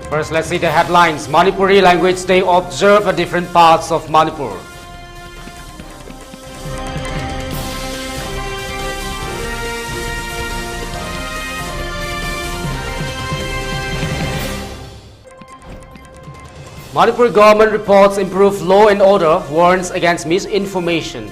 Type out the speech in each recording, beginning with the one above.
First, let's see the headlines. Manipuri Language Day observed at different parts of Manipur. Manipur government reports improved law and order, warns against misinformation.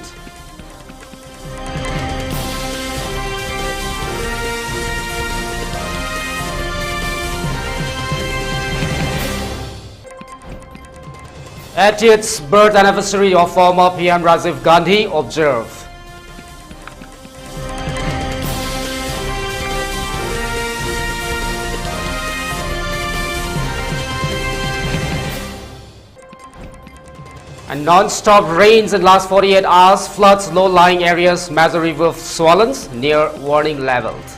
At its birth anniversary of former PM Rajiv Gandhi observed. And non-stop rains in last 48 hours floods low-lying areas, major river swollen near warning levels.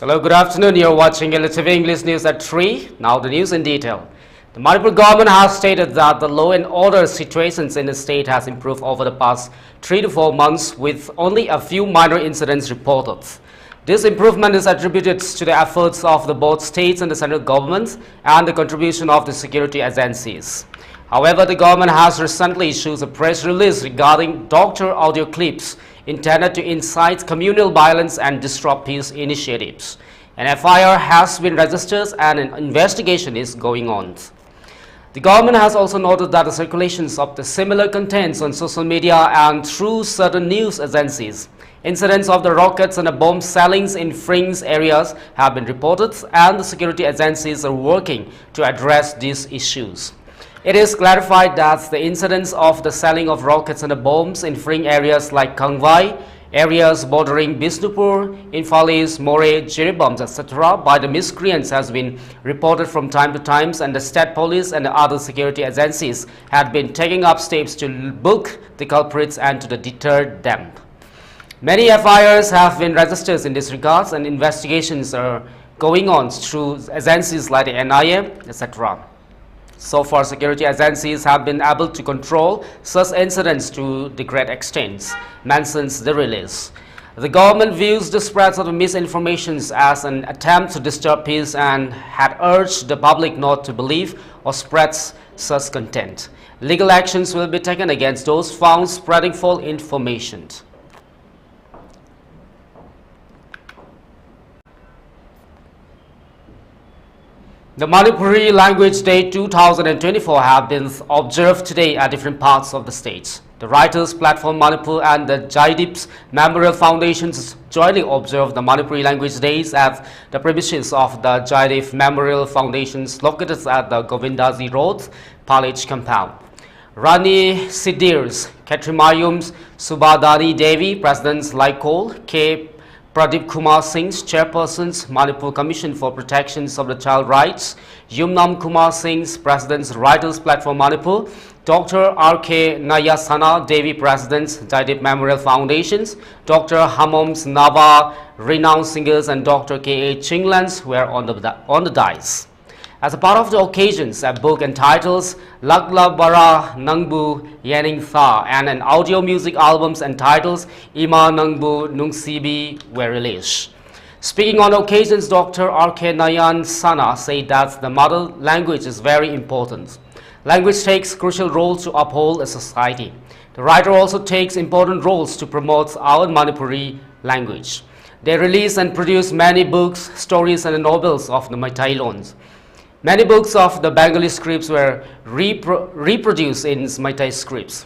Hello, good afternoon. You're watching ELITETV English News at 3. Now the news in detail. The Manipur government has stated that the law and order situations in the state has improved over the past 3 to 4 months with only a few minor incidents reported. This improvement is attributed to the efforts of the both states and the central government and the contribution of the security agencies. However, the government has recently issued a press release regarding doctor audio clips intended to incite communal violence and disrupt peace initiatives. An FIR has been registered and an investigation is going on. The government has also noted that the circulations of the similar contents on social media and through certain news agencies. Incidents of the rockets and the bomb sellings in fringe areas have been reported, and the security agencies are working to address these issues. It is clarified that the incidents of the selling of rockets and the bombs in fringe areas like Kangwai, areas bordering Bisnupur, Infalis, More, Jiribams, etc. by the miscreants has been reported from time to time, and the state police and the other security agencies had been taking up steps to book the culprits and to deter them. Many FIRs have been registered in this regard, and investigations are going on through agencies like the NIA, etc. So far, security agencies have been able to control such incidents to the great extent, mentions the release. The government views the spread of misinformation as an attempt to disturb peace and had urged the public not to believe or spread such content. Legal actions will be taken against those found spreading false information. The Manipuri Language Day 2024 have been observed today at different parts of the state. The Writers Platform Manipur and the Jaideep's Memorial Foundations jointly observed the Manipuri Language Days at the premises of the Jaideep Memorial Foundations located at the Govindaji Road, Palich compound. Rani Siddhirs, Katrimayums, Subhadani Devi, Presidents Laikol, K. Pradeep Kumar Singh's Chairpersons, Manipur Commission for Protection of the Child Rights, Yumnam Kumar Singh's President's Writers Platform Manipur, Dr. R.K. Nayasana Devi President's Jaideep Memorial Foundations, Dr. Hamom's Nava renowned singers, and Dr. K.A. Chinglans were on the dais. As a part of the occasions, a book entitled Lagla Bara Nangbu Yaning Tha and an audio music albums entitled Ima Nangbu Nungsibi were released. Speaking on occasions, Dr. R.K. Nayan Sana said that the mother language is very important. Language takes crucial roles to uphold a society. The writer also takes important roles to promote our Manipuri language. They release and produce many books, stories and novels of the Meitei loans. Many books of the Bengali scripts were reproduced in Meitei scripts.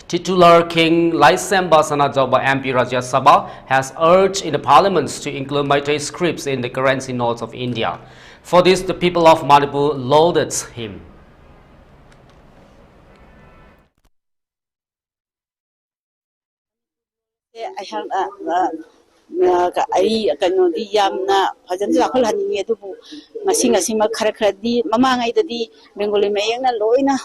Titular King Laisem Basana Joba MP Rajya Sabha has urged in the parliaments to include Meitei scripts in the currency notes of India. For this, the people of Manipur lauded him. I can the Yamna Pajanza Honey to Masing a Sima Karakadi, Mamma, the Bengali Mayana Loina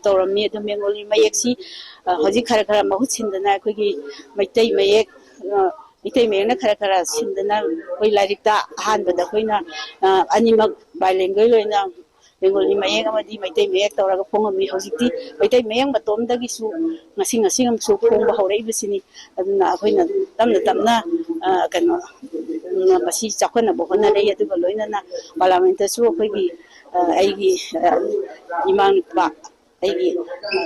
tawrami adu Bengali mayek si hojik khara khara mahut sindana akhoi maitai mayek maitai mayek na khara sindana koi larikta ahanbada koina animak bilingual loina Bengali mayek amadi maitai mayek tawraga phongami hojikti maitai mayek matomdagi su ngasi su phongba haurai bisini aduna akoina tamna kano masi chakona bohona lei aduga loinana parliament su akhoi aigi imang pa aigi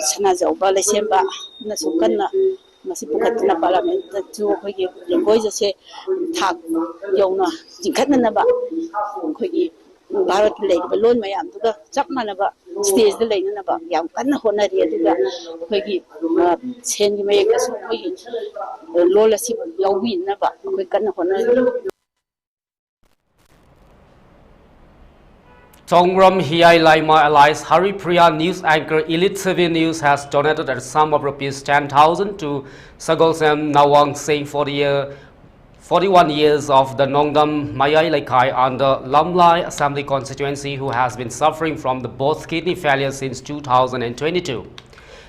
sana jawba lesemba na sukanna masi pukatna parliament chu akhoi lengoi jase thak yawna jingkhatna ba akhoi Bharat legiba lon mayam duga chap manaba stage da leina ba yam kanna honari aduga akhoi sen gi mayek su akhoi lola si yawi na ba akhoi kanna honari Tongrom Hiai Laima Allies Haripriya news anchor ELITETV News has donated a sum of rupees 10,000 to Sagolsem Nawang Singh for the year 41 years of the Nongdam Mayai Laikai under Lamlai Assembly constituency, who has been suffering from the both kidney failure since 2022.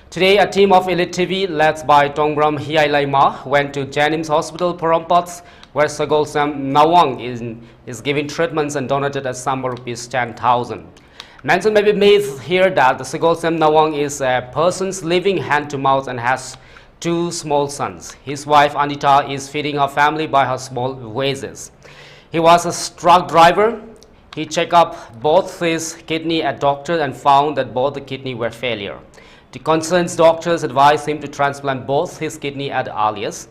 Today, a team of ELITETV led by Tongrom Hiai Laima went to Janims Hospital, Parampats, where Sagolsem Nawang is giving treatments and donated a sum of rupees 10,000. Mention may be made here that the Sagolsem Nawang is a person's living hand to mouth and has 2 small sons. His wife Anita is feeding her family by her small wages. He was a truck driver. He checked up both his kidney at doctor and found that both the kidney were failure. The concerned doctors advised him to transplant both his kidney at the earliest.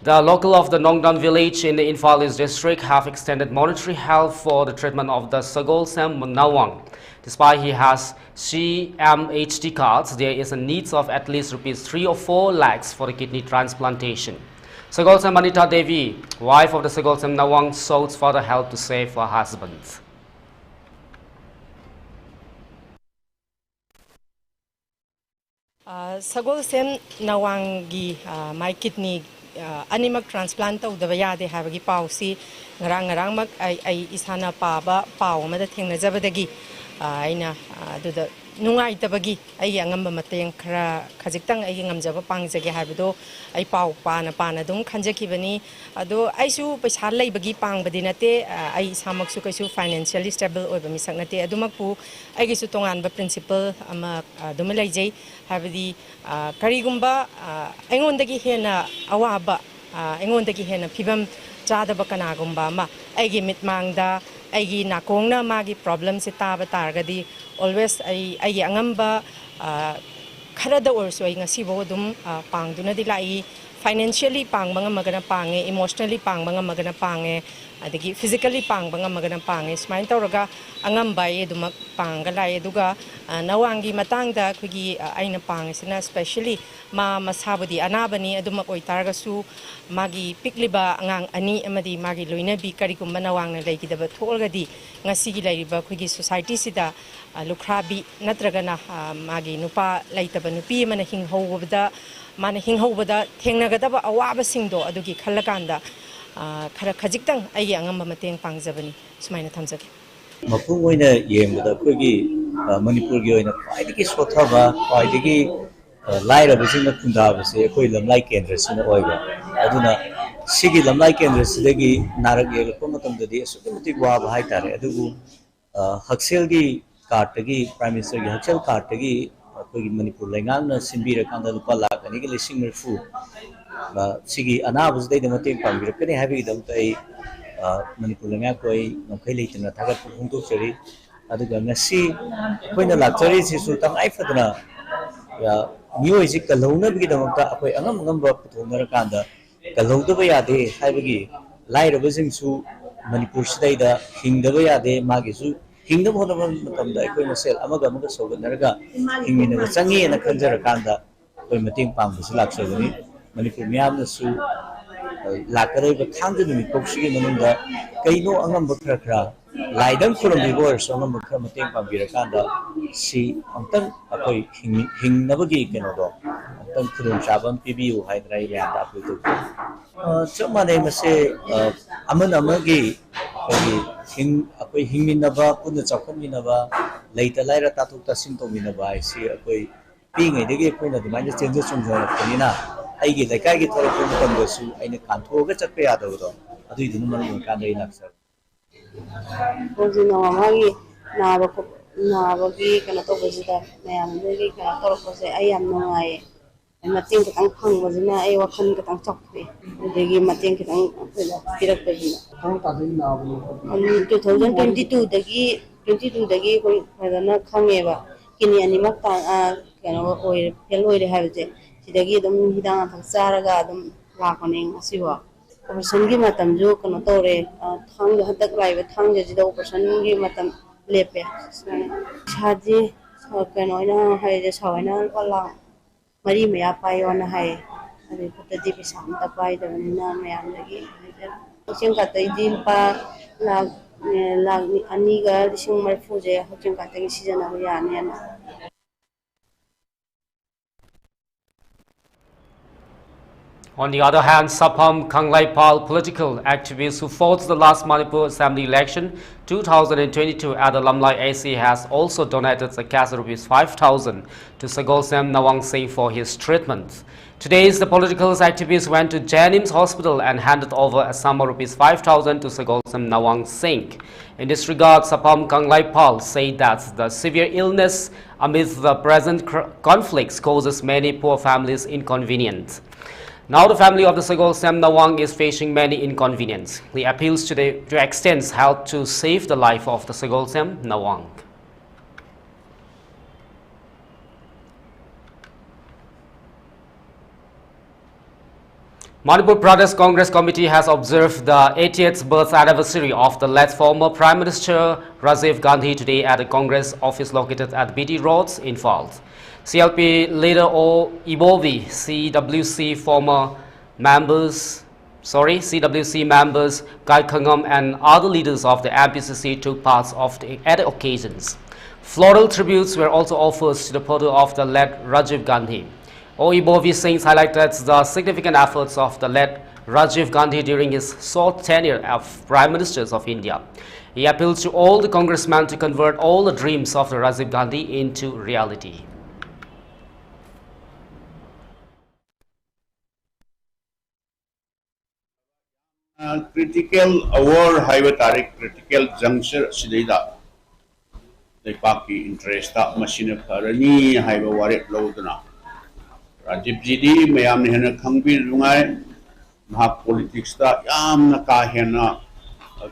The local of the Nongdam village in the Infal East district have extended monetary help for the treatment of the Sagolsem Nawang. Despite he has CMHD cards, there is a need of at least rupees 3 or 4 lakhs for the kidney transplantation. Sagolsem Anita Devi, wife of the Sagolsem Nawang, sought further help to save her husband. Sagolsem Nawang gi my kidney animak transplant tawdaba yade habagi pausi ngarang mak ai isana paba pau amada thengnajabadagi aina aduda nungai tabagi ai angamba mateng khara khajiktang ai ngamjaba pangjage habado ai pau pana dum khanjakibani ado aisu paisa leibagi pangbadi nate ai samaksu kaisu financially stable oiba misak nate adumakpu aigisu tongan ba principle ama dum leijai habadi karigumba aingondagi hena awaba aingondagi hena phibam chadaba kanagumba ma aigi mitmangda aigi nakongna magi problem se taba targadi always ai angamba kharada orso ai ngasi bo dum pangduna dilai financially pangbanga magana pange emotionally pangbanga magana pange adagi physically pangbanga magana pange smile tawraga angamba e dum pangga lai duga nawangi matangda khugi aina pangisina especially ma masabudi anabani adumak oitarga su magi pikliba angang ani amadi magi loinabi karigumba nawangna leigidaba tholgadi ngasigi lairiba khugi society sida lukhrabi natragana magi nupa laitaba nupi mana hinghobada thengnagadaba awaba singdo adugi khallakanda khara khajiktang ai angamba mateng pangjabani sumaina thamjage mapung oina yembada khugi manipur gi oina kwaidagi sothaba kwaidagi laira bisina kundaba se koi lamlai kendra sina oiga aduna sigi lamlai kendra sidagi narak yel komatamdadi asudimati wa bhai tare adugu haksel gi kartagi prime minister gi haksel kartagi koi manipur lengang na simbira kanda lupa lakh ani gi lising merfu sigi anabus dai damate pambira kani habi dam tai manipur lengang koi nongkai leitna thagat phungtu chari aduga ngasi koina lakchari sisu tangai fadna ya mioi ji kalona bigi damata akoi angam ba puthonara kanda kalodaba yade haibagi lairaba jingsu manipur sidaida hingdaba yade magi su hingdaba honaba matamda akoi masel amaga soganaraga hingina changi na khanjara kanda koi mating pangbusi lakchagani manipur miyamna su lakaroi ba thangde numi koksigi manunda kaino angam ba khara laidam khuram bibor so angam khara mating pangbira kanda si amtang akoi hingnabagi kenodo amtang khudum chabam pibiu haidrai yanda aputu chamane mase amagi akoi hingminaba punna chakhanminaba leita laira tatuk tasin tominaba si akoi ꯄꯤꯉꯩꯗꯒꯤ ꯑꯩꯈꯣꯏꯅ ꯑꯗꯨꯃꯥꯏꯅ change ꯆꯣꯡꯖꯔꯛꯄꯅꯤꯅ ꯑꯩꯒꯤ ꯂꯩꯀꯥꯏꯒꯤ ꯊꯣꯛꯂꯛꯄ ꯃꯇꯝꯗꯁꯨ ꯑꯩꯅ ꯀꯥꯟꯊꯣꯛꯑꯒ ꯆꯠꯄ ꯌꯥꯗꯕꯗꯣ ꯑꯗꯨꯏꯗꯨꯅ ꯃꯔꯝ ꯑꯣꯏꯔꯀꯥꯟꯗ ꯑꯩ ꯂꯥꯛꯆꯕ ꯍꯧꯖꯤꯛꯅ ꯃꯥꯒꯤ ꯅꯥꯕꯒꯤ ꯀꯩꯅꯣ ꯇꯧꯕꯁꯤꯗ ꯃꯌꯥꯝꯗꯒꯤ ꯀꯩꯅꯣ ꯇꯧꯔꯛꯄꯁꯦ ꯑꯩ ꯌꯥꯝ ꯅꯨꯡꯉꯥꯏꯌꯦ ꯃꯇꯦꯡ ꯈꯤꯇꯪ ꯐꯪꯕꯁꯤꯅ ꯑꯩ ꯋꯥꯈꯜ ꯈꯤꯇꯪ ꯆꯥꯎꯊꯣꯛꯑꯦ ꯑꯗꯒꯤ ꯃꯇꯦꯡ ꯈꯤꯇꯪ ꯄꯤꯔꯛꯄꯁꯤꯅ 2022ꯗꯒꯤ ꯑꯩꯈꯣꯏ ꯐꯖꯅ ꯈꯪꯉꯦꯕ ꯀꯤꯅꯤ ꯑꯅꯤꯃꯛ ꯀꯩꯅꯣ ꯑꯣꯏꯔꯦ ꯐꯦꯜ ꯑꯣꯏꯔꯦ ꯍꯥꯏꯕꯁꯦ ꯁꯤꯗꯒꯤ ꯑꯗꯨꯝ ꯍꯤꯗꯥꯛ ꯂꯥꯡꯊꯛ ꯆꯥꯔꯒ ꯑꯗꯨꯝ ꯂꯥꯛꯄꯅꯦ ꯉꯁꯤꯐꯥꯎ ꯑꯣꯄꯔꯦꯁꯟꯒꯤ ꯃꯇꯝꯁꯨ ꯀꯩꯅꯣ ꯇꯧꯔꯦ ꯊꯥꯡꯖ ꯍꯟꯗꯛ ꯂꯥꯛꯏꯕ ꯊꯥꯡꯖꯁꯤꯗ ꯑꯣꯄꯔꯦꯁꯟꯒꯤ ꯃꯇꯝ ꯂꯦꯞꯄꯦ ꯄꯩꯁꯥꯗꯤ ꯀꯩꯅꯣ ꯑꯣꯏꯅ ꯍꯥꯏꯔꯤꯁꯦ ꯁꯥꯋꯥꯏꯅ ꯂꯨꯄꯥ ꯂꯥꯛ 4 ꯃꯌꯥ ꯄꯥꯏꯌꯣꯅ ꯍꯥꯏꯌꯦ ꯑꯗꯨ ꯈꯨꯠꯇꯗꯤ ꯄꯩꯁꯥ ꯑꯝꯇ ꯄꯥꯏꯗꯕꯅꯤꯅ ꯃꯌꯥꯝꯗꯒꯤ ꯍꯛꯁꯦꯜ ꯀꯥꯔꯗꯇꯒꯤ ꯂꯨꯄꯥ ꯂꯥꯛ 2,30,000ꯁꯦ ꯍꯛꯁꯦꯜ ꯀꯥꯔꯗꯇꯒꯤ ꯁꯤꯖꯤꯟꯅꯕ ꯌꯥꯅꯤꯅ. On the other hand, Sapham Kanglaipal, political activist who fought the last Manipur Assembly election 2022 at the Lamlai AC, has also donated the cash rupees 5,000 to Sagolsem Nawang Singh for his treatment. Today, the political activist went to Janims Hospital and handed over a sum of rupees 5,000 to Sagolsem Nawang Singh. In this regard, Sapham Kanglaipal said that the severe illness amidst the present conflicts causes many poor families inconvenience. Now the family of the Sagolsem Nawang is facing many inconvenience. He appeals today to extend help to save the life of the Sagolsem Nawang. Manipur Pradesh Congress Committee has observed the 80th birth anniversary of the late former Prime Minister Rajiv Gandhi today at the Congress office located at BT Roads in Falls. CLP leader O. Ibovi, CWC members, Gaikulung and other leaders of the MPCC took part at the occasions. Floral tributes were also offered to the photo of the late Rajiv Gandhi. O. Ibovi Singh highlighted the significant efforts of the late Rajiv Gandhi during his short tenure as Prime Minister of India. He appealed to all the congressmen to convert all the dreams of the Rajiv Gandhi into reality. Critical hour haiba tarik critical juncture sidaida leipaki interest ta machine kharani haiba warep loduna Rajiv Jidi mayam ne hena khangbi lungai mahak politics ta yamna ka hena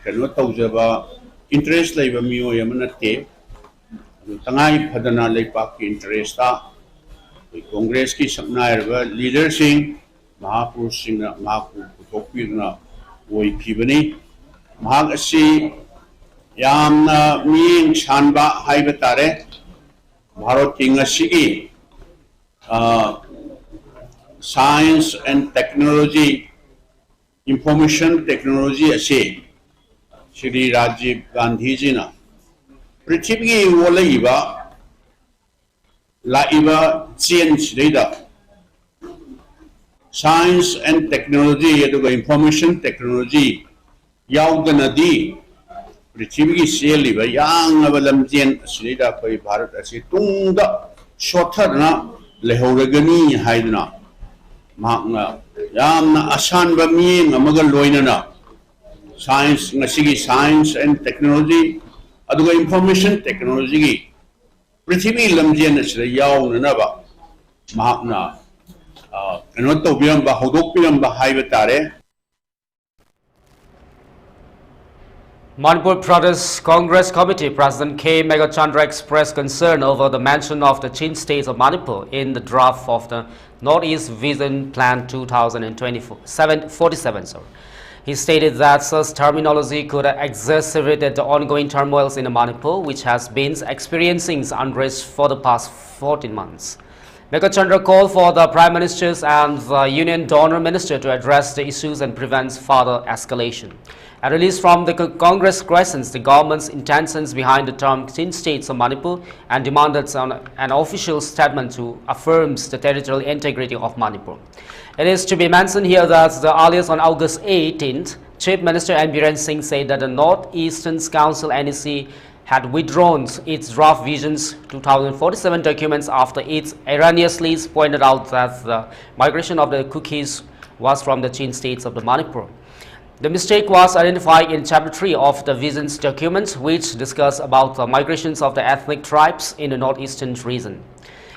kano tawjaba interest leiba miyo yamana te tangai phadana leipaki interest ta congress ki sapnairba leader sing mahapurush sing na mahapu puthokpirna Woi Pibani, Mahagasi Yamna Ming Shanba Haibatare, Bharotinga Sigi, Science and Technology, Information Technology Ase, Shri Rajiv Gandhi Jina, Prithivi Wolaiba, Laiba Change Leader. Science and technology, information technology, Yaudanadi, Prithivi Seliva, Yang Avalamjian, Srida Pai Bharat, Asitunda, Shotarna, Lehoragani, Haidna, Magna, Yamna Asan Bami, Namagal Loinana, Science, Nasigi, Science and Technology, Aduga Information Technology, Prithivi Lamjian, Yaw Nava, Magna. Manipur Pradesh Congress Committee President K. Megachandra expressed concern over the mention of the Chin state of Manipur in the draft of the Northeast Vision Plan 2047. He stated that such terminology could exacerbate the ongoing turmoils in Manipur, which has been experiencing unrest for the past 14 months. Megachandra called for the Prime Ministers and the Union Donor Minister to address the issues and prevent further escalation. A release from the Congress questions the government's intentions behind the term Chin States of Manipur and demanded an official statement to affirm the territorial integrity of Manipur. It is to be mentioned here that earlier on August 18th, Chief Minister N. Biren Singh said that the North Eastern Council NEC had withdrawn its draft Visions 2047 documents after it erroneously pointed out that the migration of the Kukis was from the Chin states of the Manipur. The mistake was identified in Chapter 3 of the Visions documents, which discuss about the migrations of the ethnic tribes in the northeastern region.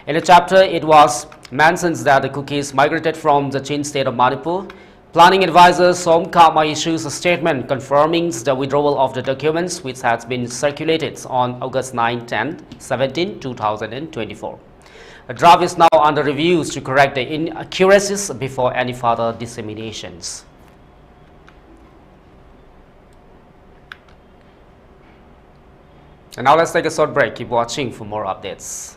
In the chapter, it was mentioned that the Kukis migrated from the Chin state of Manipur. Planning advisor Som Kama issues a statement confirming the withdrawal of the documents, which has been circulated on August 9, 10, 17, 2024. The draft is now under review to correct the inaccuracies before any further disseminations. And now let's take a short break. Keep watching for more updates.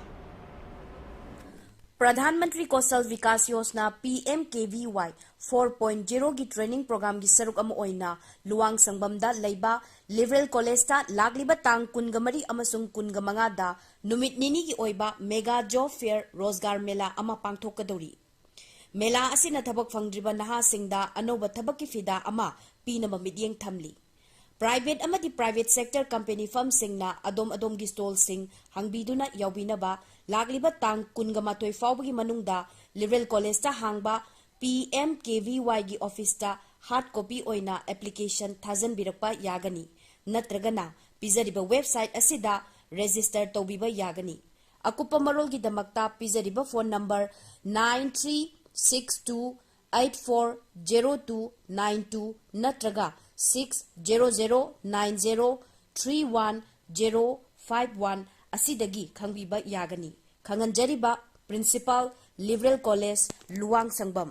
प्रधानमंत्री कौशल विकास योजना PMKVY 4.0 की training programme की सरुक अम ओइना लुवांग संगमदा लेबा liberal college लागलिबा तांग कुनगमरी अमसुंग कुनगमंगा दा नुमित निनी की ओइबा mega job fair रोजगार मेला अमा पांगथोकदौरी मेला असिना थबक फंगद्रिबा नहासिंगदा अनोबा थबक की फिदा अमा पीनबा मिडियंग थमली प्राइवेट अमदी प्राइवेट सेक्टर कंपनी फर्म सिंगना अदोम की स्टॉल सिंग हंगबीदुना यावबिनबा लागलिबा तांग कुनगमातोय फावबगी मनुंगदा लिबरल कॉलेज ता हांगबा PMKVY की ऑफिस ता हार्ड कॉपी ओइना एप्लीकेशन थाजन बिरकपा यागनी नत्रगना पिजरिबा वेबसाइट असिदा रजिस्टर तौबिबा यागनी अकुपा मरोल की दमकता पिजरिबा फोन नंबर 9362840292 नत्रगा 600903151 असिदगी खंगबीबा यागनी खंगनजरिबा principal liberal college Luwangsangbam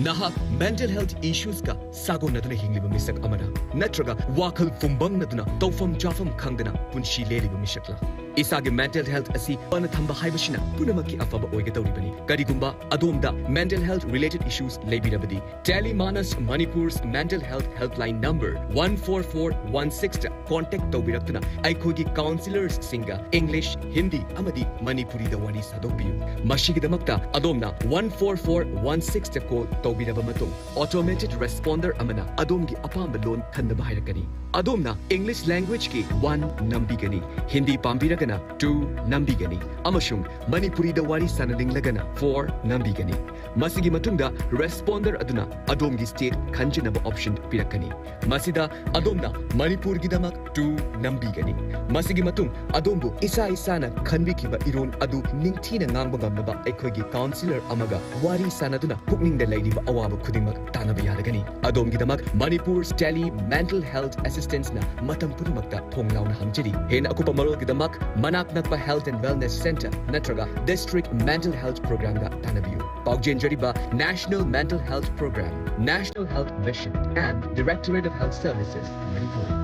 Nahak mental health issues ka sago naduna hingliba misak amana natraga wakal fumbang naduna tawfam jafam khangdana punshi leliba misakla isage mental health asi pana thamba haibashina punamaki afaba oigadawribani karigumba adomda mental health related issues leibirabadi Telemanas Manipur's mental health helpline number 14416 ta contact tawbiraktuna aikhogi counselors singa English Hindi amadi Manipuri da wari sadokbiyu mashigidamakta adomna 14416 ta call tawbiraba matung automated responder amana adomgi apamba loan thanaba hairakani adomna English language ki 1 nambigani Hindi pambira 2 nambigani amashung Manipuri da wari sanalinglagana 4 nambigani masigi matungda responder aduna adomgi state khanjinaba option pirakani masida adomna Manipur gidamak 2 nambigani masigi matung adombu isa isana khanbikiba iron adu ningthina ngangba ngamnaba aikhogi counselor amaga wari sanaduna pukningda laidiba awaba khudingmak tanaba yaragani adomgi damak Manipur's tele mental health assistance na matam purumakta thonglauna hamjiri hen akupa marol gidamak Manak Nakpa Health and Wellness Center, Natraga District Mental Health Program ga Tanabiyu. Paugjen Jariba National Mental Health Program, National Health Mission, and Directorate of Health Services, Manipur.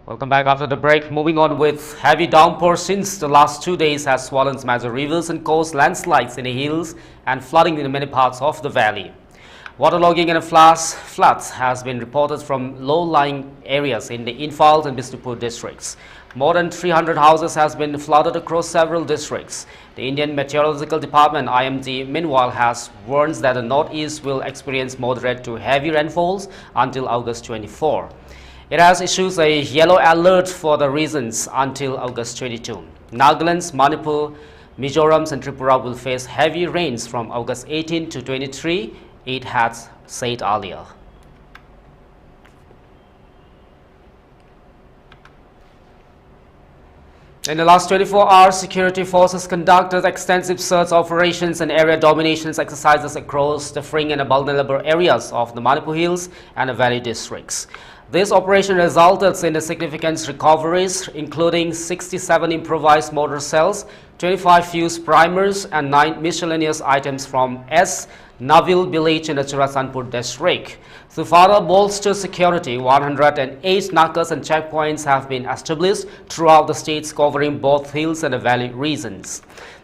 Welcome back after the break. Moving on with heavy downpour since the last 2 days has swollen major rivers and caused landslides in the hills and flooding in many parts of the valley. Waterlogging and floods has been reported from low-lying areas in the Imphal and Bishnupur districts. More than 300 houses has been flooded across several districts. The Indian Meteorological Department (IMD) meanwhile has warned that the northeast will experience moderate to heavy rainfalls until August 24. It has issued a yellow alert for the regions until August 22. Nagaland, Manipur, Mizoram and Tripura will face heavy rains from August 18 to 23, it has said earlier. In the last 24 hours, security forces conducted extensive search operations and area dominations exercises across the free and vulnerable areas of the Manipur Hills and the Valley districts. This operation resulted in significant recoveries, including 67 improvised mortar cells, 25 fused primers, and 9 miscellaneous items from Navil village in the Churasanpur district. To further bolster security, 108 nakas and checkpoints have been established throughout the states covering both hills and the valley regions.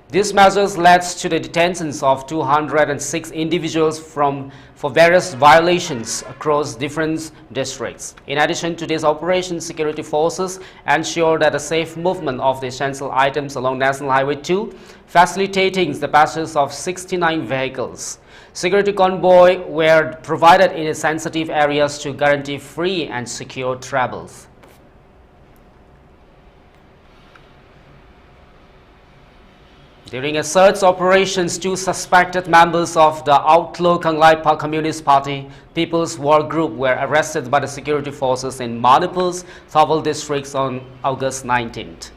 These measures led to the detentions of 206 individuals for various violations across different districts. In addition to these operations, security forces ensured that the safe movement of the essential items along National Highway 2, facilitating the passage of 69 vehicles. Security convoy were provided in sensitive areas to guarantee free and secure travels. During a search operations, 2 suspected members of the outlaw Kanglaipa Communist Party People's War Group were arrested by the security forces in Manipur's Thawal districts on August 19th.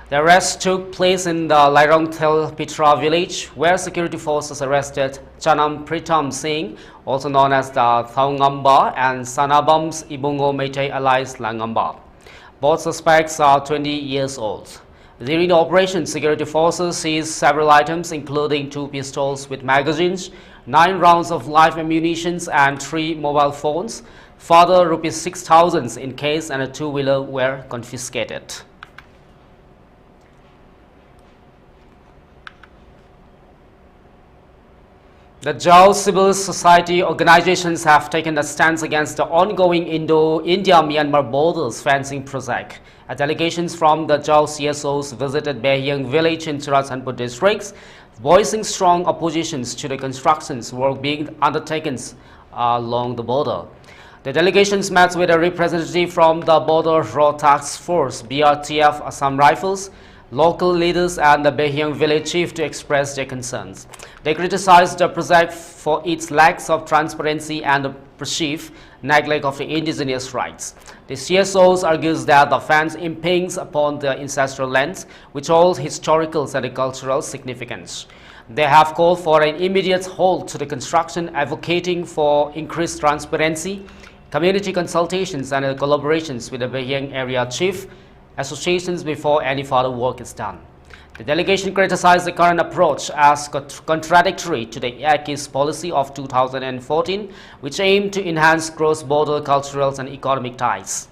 The arrest took place in the Lairongthel Pitra village, where security forces arrested Chanam Pritam Singh, also known as the Thaungamba, and Sanabams Ibungo Meitei alias Langamba. Both suspects are 20 years old. During the operation, security forces seized several items, including 2 pistols with magazines, 9 rounds of live ammunition, and 3 mobile phones. Further, rupees 6,000 in cash and a 2-wheeler were confiscated. The Jao civil society organizations have taken a stance against the ongoing India-Myanmar borders fencing project. A delegations from the Jao CSOs visited Behyang village in Churasanpur districts, voicing strong oppositions to the constructions work being undertaken along the border. The delegations met with a representative from the Border Road Task Force, BRTF, Assam Rifles, local leaders and the Behyang village chief to express their concerns. They criticized the project for its lack of transparency and the perceived neglect of the indigenous rights. The CSOs argues that the fence impedes upon the ancestral lands, which holds historical and cultural significance. They have called for an immediate halt to the construction, advocating for increased transparency, community consultations and collaborations with the Behyang area chief associations before any further work is done. The delegation criticized the current approach as contradictory to the ACI's policy of 2014, which aimed to enhance cross-border cultural and economic ties.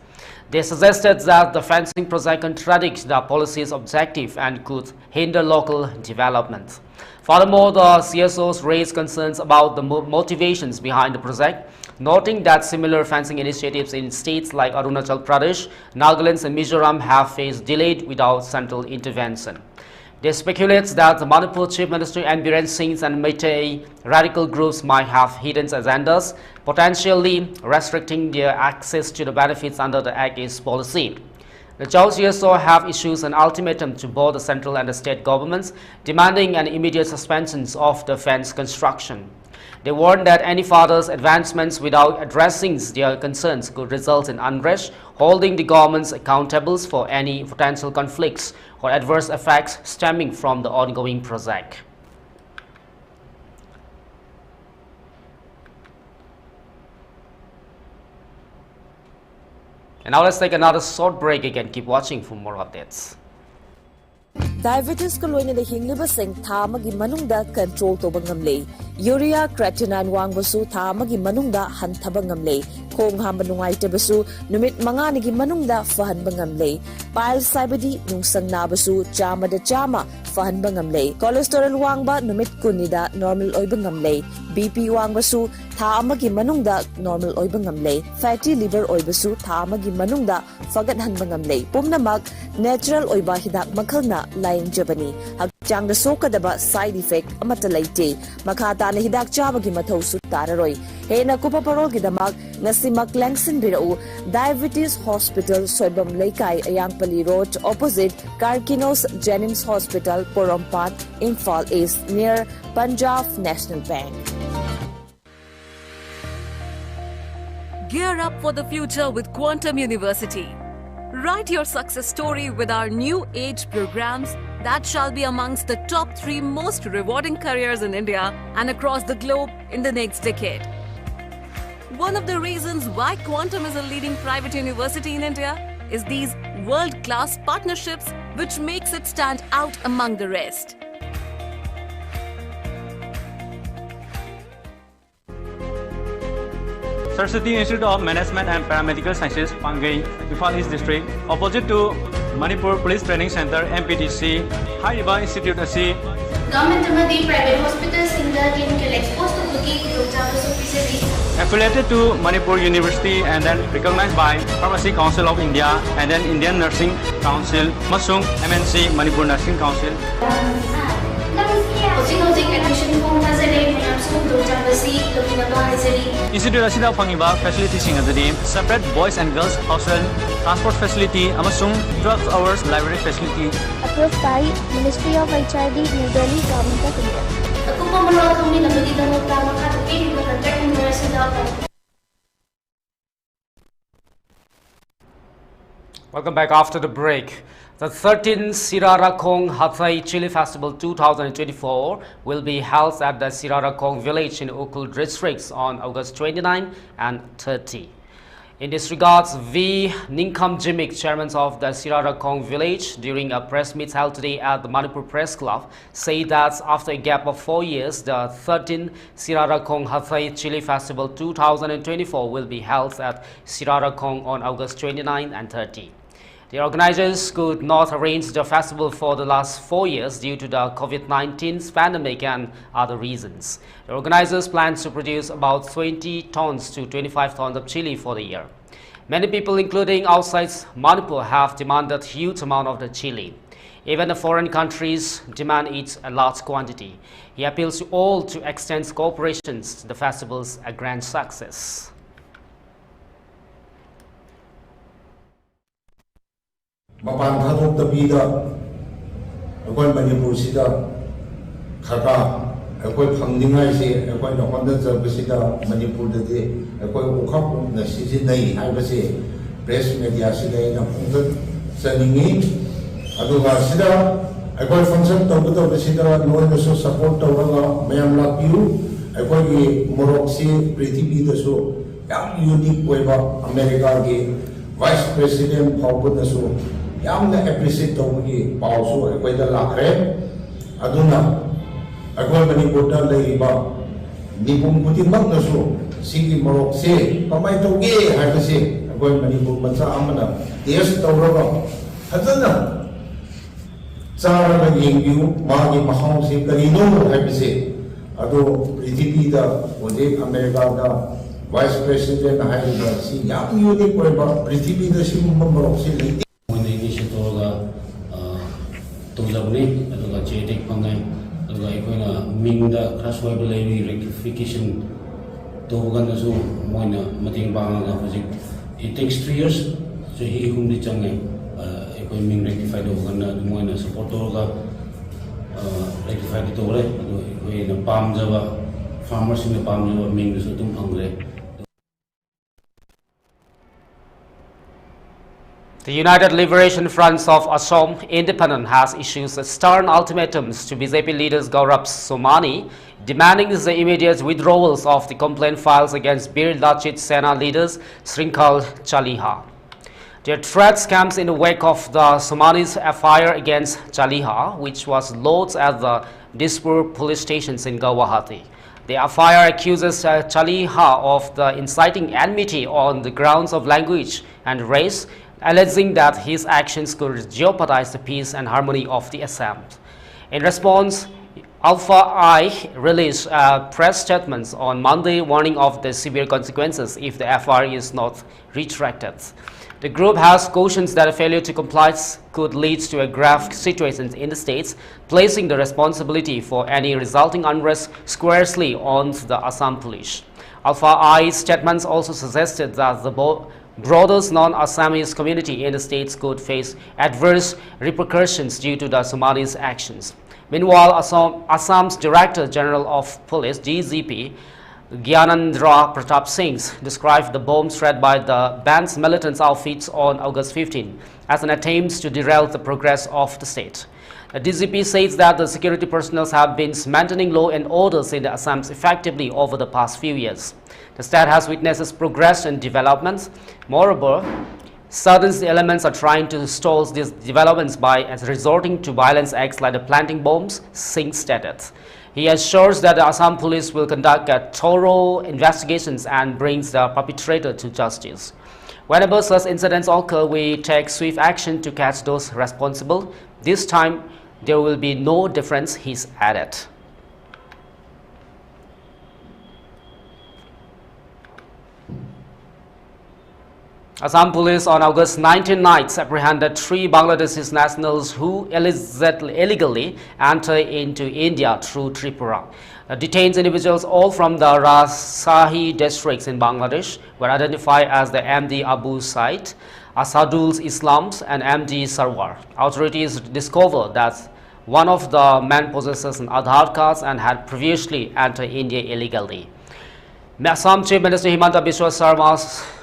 They suggested that the fencing project contradicts the policy's objective and could hinder local development. Furthermore, the CSOs raised concerns about the motivations behind the project, noting that similar fencing initiatives in states like Arunachal Pradesh, Nagaland and Mizoram have faced delayed without central intervention. They speculate that the Manipur Chief Minister and Biren Singh and Meitei radical groups might have hidden agendas, potentially restricting their access to the benefits under the ACI's policy. The Jao CSO have issued an ultimatum to both the central and the state governments, demanding an immediate suspension of the fence construction. They warned that any further advancements without addressing their concerns could result in unrest, holding the governments accountable for any potential conflicts or adverse effects stemming from the ongoing project. And now let's take another short break again. Keep watching for more updates. Diabetes ko loina da hingliba seng tha amagi manungda control toba ngamle. Urea creatinine wangbasu tha amagi manungda hanthaba ngamle. khong hamba nungai tebasu numit manga nigi manungda fahan bangamle piles saibadi nungsang nabasu chama da chama fahan bangamle cholesterol wangba numit kunida normal oi bangamle bp wangbasu tha amagi manungda normal oi bangamle fatty liver oi basu tha amagi manungda fagat han bangamle pumnamak natural oi ba hidak makhalna laing jabani hakchang da sokadaba side effect amata laite makhata na hidak chabagi mathau su tararoi hena kupa parol gidamak ngasimak langsin birau diabetes hospital soibam leikai ayangpali road opposite Karkinos Jennings Hospital Porompat Imphal East near Punjab National Bank. Gear up for the future with Quantum University. Write your success story with our new age programs that shall be amongst the top 3 most rewarding careers in India and across the globe in the next decade. One of the reasons why Quantum is a leading private university in India is these world-class partnerships which makes it stand out among the rest. Saraswati Institute of Management and Paramedical Sciences, Panmei, Imphal East District, opposite to Manipur Police Training Center, MPTC, High River Institute AC. Government private hospitals in the clinical exposed to cooking affiliated to Manipur University and then recognized by Pharmacy Council of India and then Indian Nursing Council, Masung MNC Manipur Nursing Council. Institute asida fangiba facility singadi separate boys and girls hostel, transport facility, amasung 12 hours library facility. Approved by Ministry of HRD, New Delhi, Government of India. Welcome back after the break. The 13th Sirarakong Hathai Chili Festival 2024 will be held at the Sirarakong village in Ukul districts on August 29 and 30. In this regard, V. Ningkam Jimik, chairman of the Sirarakong village, during a press meet held today at the Manipur Press Club, said that after a gap of 4 years, the 13th Sirarakong Hathai Chili Festival 2024 will be held at Sirarakong on August 29 and 30. The organizers could not arrange the festival for the last 4 years due to the COVID-19 pandemic and other reasons. The organizers plan to produce about 20 tons to 25 tons of chili for the year. Many people, including outside Manipur, have demanded huge amount of the chili. Even the foreign countries demand it a large quantity. He appeals to all to extend cooperation to the festival's a grand success. Mapan Thadok the Bida, a quite Manipur Sida, Kaka, a quite Pangdinga, a quite a hundred of Sida, Manipur the day, a quite Okap, the season day, I was a press media Sida, and Punta, sending me, Aduga Sida, a quite function of the Sida, no one so support over Mayamla Pew, a quite Moroxi, pretty Peter so, young unique Weba, America, Vice President Paupa so. Yamna appreciate tawagi pauso akwai da lakre aduna akwai Manipur da leiba nipum puti makna so sigi morok se kamai toge haibase akwai Manipur macha amana test tawraga hadana chara ga yengbiu magi mahau se karino haibase ado prithibi da ode America da Vice President haiba si yam unique oiba prithibi da sim morok se leite Tuzabni, and Chetik Pangai, and Minda, Crashway rectification, Toganazu, Moina, Mating Banga, it takes 3 years, so he whom the Changai, Ming rectified Ogana, Moina, support Toga, rectified the Tore, in the Palm Java, farmers in the Palm Java, Ming the Sutum Hungry. The United Liberation Front of Assam Independent has issued stern ultimatums to BJP leaders Gaurav Somani, demanding the immediate withdrawals of the complaint files against Bir Lachit Sena leaders Srinkal Chaliha. Their threats comes in the wake of the Somani's FIR against Chaliha, which was lodged at the Dispur police stations in Guwahati. The FIR accuses Chaliha of the inciting enmity on the grounds of language and race, alleging that his actions could jeopardize the peace and harmony of the Assam. In response, Alpha I released press statements on Monday warning of the severe consequences if the FIR is not retracted. The group has cautioned that a failure to comply could lead to a grave situation in the states, placing the responsibility for any resulting unrest squarely on the Assam police. Alpha I's statements also suggested that the broader non-Assamese community in the states could face adverse repercussions due to the Somalis' actions. Meanwhile, Assam's Director General of Police, DGP, Gyanendra Pratap Singh, described the bomb threat by the band's militant outfits on August 15 as an attempt to derail the progress of the state. The DGP says that the security personnel have been maintaining law and orders in the Assam effectively over the past few years. The state has witnessed progress and developments. Moreover, certain elements are trying to stall these developments by resorting to violence acts like the planting bombs, Singh stated. He assures that the Assam police will conduct thorough investigations and brings the perpetrator to justice. Whenever such incidents occur, we take swift action to catch those responsible. This time, there will be no difference, he's added. Assam police on August 19 night apprehended 3 Bangladeshi nationals who illegally entered into India through Tripura. The detained individuals, all from the Rajshahi districts in Bangladesh, were identified as the MD Abu Said, Asadul Islam and MD Sarwar. Authorities discovered that one of the men possesses an Aadhaar card and had previously entered India illegally. Assam Chief Minister Himanta Biswa Sarma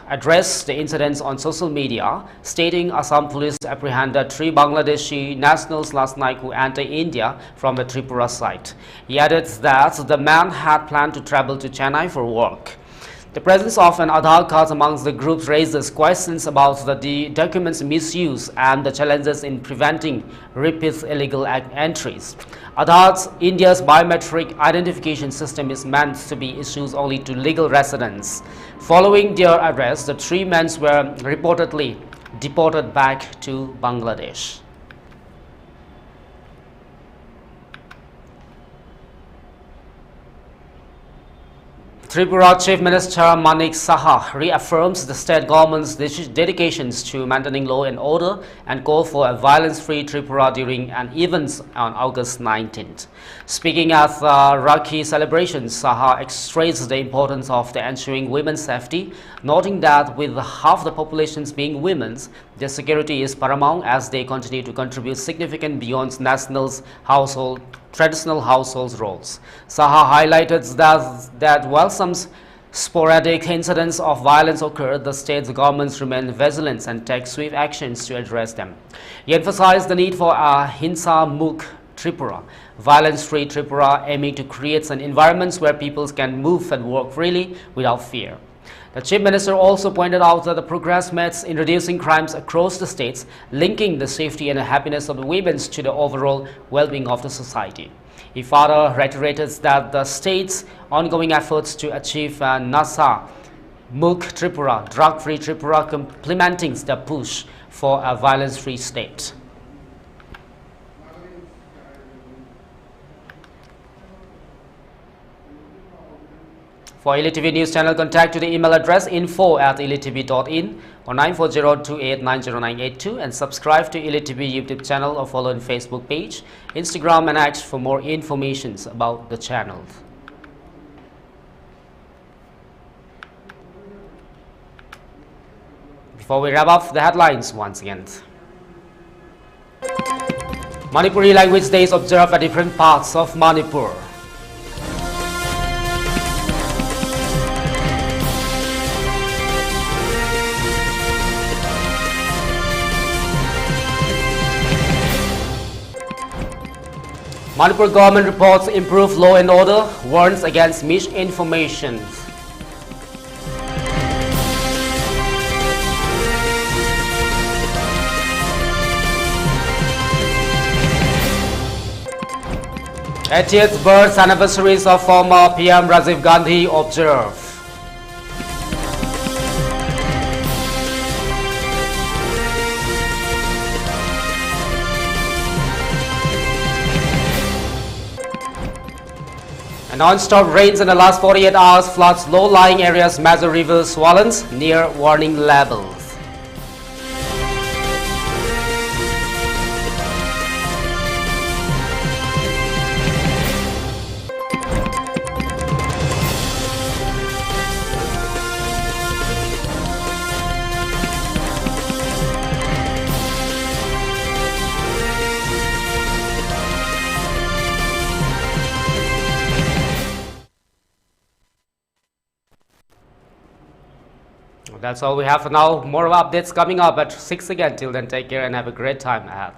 addressed the incidents on social media, stating Assam police apprehended 3 Bangladeshi nationals last night who entered India from the Tripura site. He added that the man had planned to travel to Chennai for work. The presence of an Aadhaar card amongst the group raises questions about the document's misuse and the challenges in preventing repeat illegal entries. Aadhaar, India's biometric identification system, is meant to be issued only to legal residents. Following their arrest, the 3 men were reportedly deported back to Bangladesh. Tripura Chief Minister Manik Saha reaffirms the state government's dedications to maintaining law and order and called for a violence-free Tripura during an event on August 19th. Speaking at Rakhi celebrations, Saha stressed the importance of ensuring women's safety, noting that with half the population being women, their security is paramount as they continue to contribute significant beyond traditional household roles. Saha highlighted that while some sporadic incidents of violence occur, the state's governments remain vigilant and take swift actions to address them. He emphasized the need for a Hinsa-Mukh Tripura, violence-free Tripura, aiming to create an environment where people can move and work freely without fear. The Chief Minister also pointed out that the progress made in reducing crimes across the states, linking the safety and the happiness of the women to the overall well-being of the society. He further reiterated that the state's ongoing efforts to achieve Nasa Mukh Tripura, drug-free Tripura, complementing the push for a violence-free state. For ELITETV News Channel, contact to the email address info@elitv.in or 9402890982 and subscribe to ELITETV YouTube channel or follow on Facebook page, Instagram and X for more information about the channel. Before we wrap up the headlines once again. Manipuri Language Days observed at different parts of Manipur. Manipur government reports improved law and order, warns against misinformation. 80th birth anniversaries of former PM Rajiv Gandhi observed. Non-stop rains in the last 48 hours floods low-lying areas, major rivers swollen near warning levels. That's all we have for now. More updates coming up at 6 again. Till then, take care and have a great time ahead.